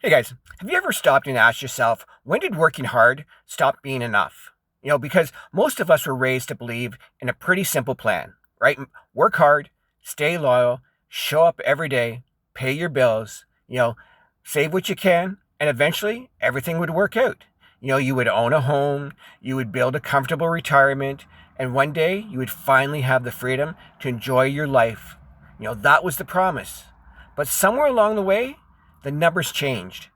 Hey guys, have you ever stopped and asked yourself, when did working hard stop being enough? Because most of us were raised to believe in a pretty simple plan, right? Work hard, stay loyal, show up every day, pay your bills, save what you can, and eventually everything would work out. You would own a home, you would build a comfortable retirement, and one day you would finally have the freedom to enjoy your life. That was the promise. But somewhere along the way, the numbers changed.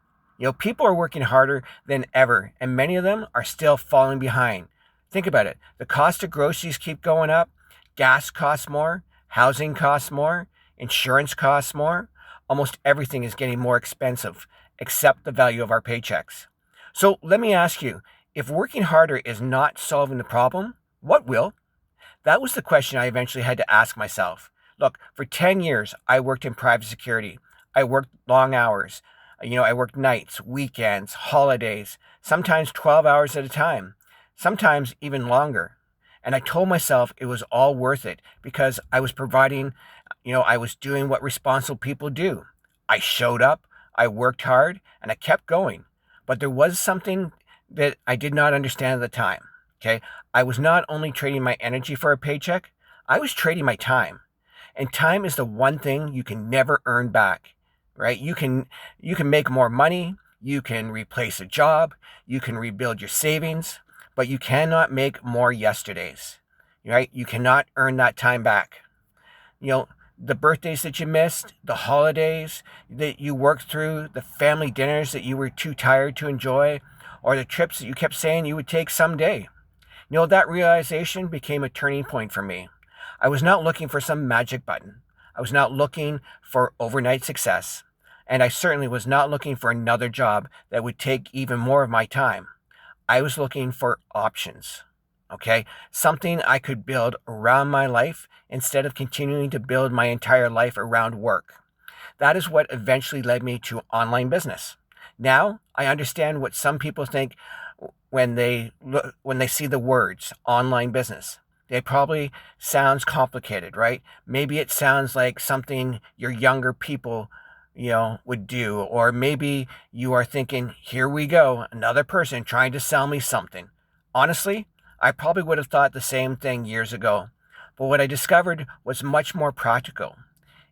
People are working harder than ever, and many of them are still falling behind. Think about it. The cost of groceries keep going up, gas costs more, housing costs more, insurance costs more. Almost everything is getting more expensive, except the value of our paychecks. So let me ask you, if working harder is not solving the problem, what will? That was the question I eventually had to ask myself. Look, for 10 years, I worked in private security. I worked long hours. I worked nights, weekends, holidays, sometimes 12 hours at a time, sometimes even longer. And I told myself it was all worth it because I was providing, I was doing what responsible people do. I showed up, I worked hard, and I kept going. But there was something that I did not understand at the time. Okay. I was not only trading my energy for a paycheck, I was trading my time. And time is the one thing you can never earn back, right? You can make more money, you can replace a job, you can rebuild your savings, but you cannot make more yesterdays, right? You cannot earn that time back. You know, the birthdays that you missed, the holidays that you worked through, the family dinners that you were too tired to enjoy, or the trips that you kept saying you would take someday. That realization became a turning point for me. I was not looking for some magic button. I was not looking for overnight success. And I certainly was not looking for another job that would take even more of my time. I was looking for options. Okay? Something I could build around my life instead of continuing to build my entire life around work. That is what eventually led me to online business. Now, I understand what some people think when they see the words online business. It probably sounds complicated, right? Maybe it sounds like something your younger people, would do. Or maybe you are thinking, here we go, another person trying to sell me something. Honestly, I probably would have thought the same thing years ago. But what I discovered was much more practical.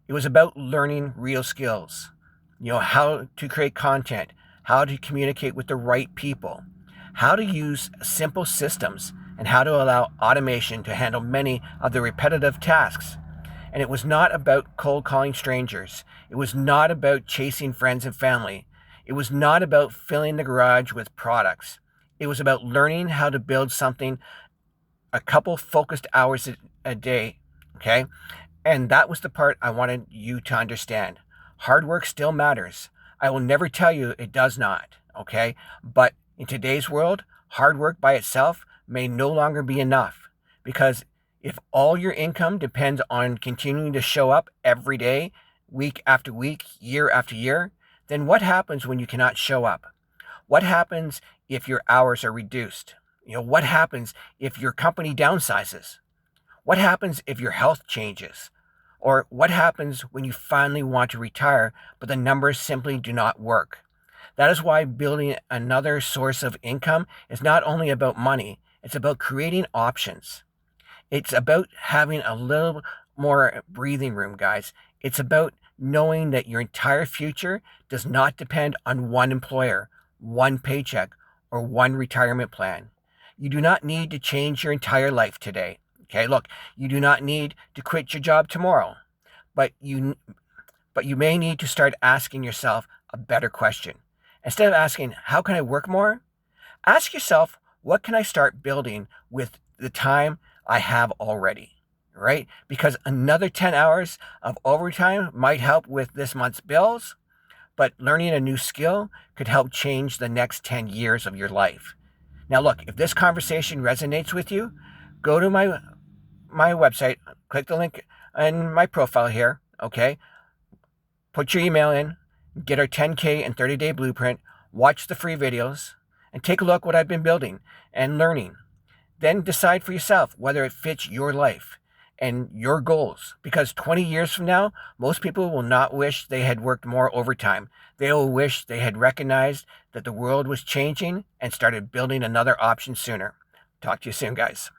It was about learning real skills, how to create content, how to communicate with the right people, how to use simple systems, and how to allow automation to handle many of the repetitive tasks. And it was not about cold calling strangers. It was not about chasing friends and family. It was not about filling the garage with products. It was about learning how to build something a couple focused hours a day, okay? And that was the part I wanted you to understand. Hard work still matters. I will never tell you it does not, okay? But in today's world, hard work by itself may no longer be enough, because if all your income depends on continuing to show up every day, week after week, year after year, then what happens when you cannot show up? What happens if your hours are reduced? What happens if your company downsizes? What happens if your health changes? Or what happens when you finally want to retire, but the numbers simply do not work? That is why building another source of income is not only about money, it's about creating options. It's about having a little more breathing room, guys. It's about knowing that your entire future does not depend on one employer, one paycheck, or one retirement plan. You do not need to change your entire life today. Okay, look, you do not need to quit your job tomorrow, but you may need to start asking yourself a better question. Instead of asking, how can I work more? Ask yourself, what can I start building with the time I have already, right? Because another 10 hours of overtime might help with this month's bills, but learning a new skill could help change the next 10 years of your life. Now, look, if this conversation resonates with you, go to my website, click the link in my profile here, okay? Put your email in, get our 10K and 30-day blueprint, watch the free videos, and take a look what I've been building and learning. Then decide for yourself whether it fits your life. and your goals. Because 20 years from now, most people will not wish they had worked more overtime. They will wish they had recognized that the world was changing and started building another option sooner. Talk to you soon, guys.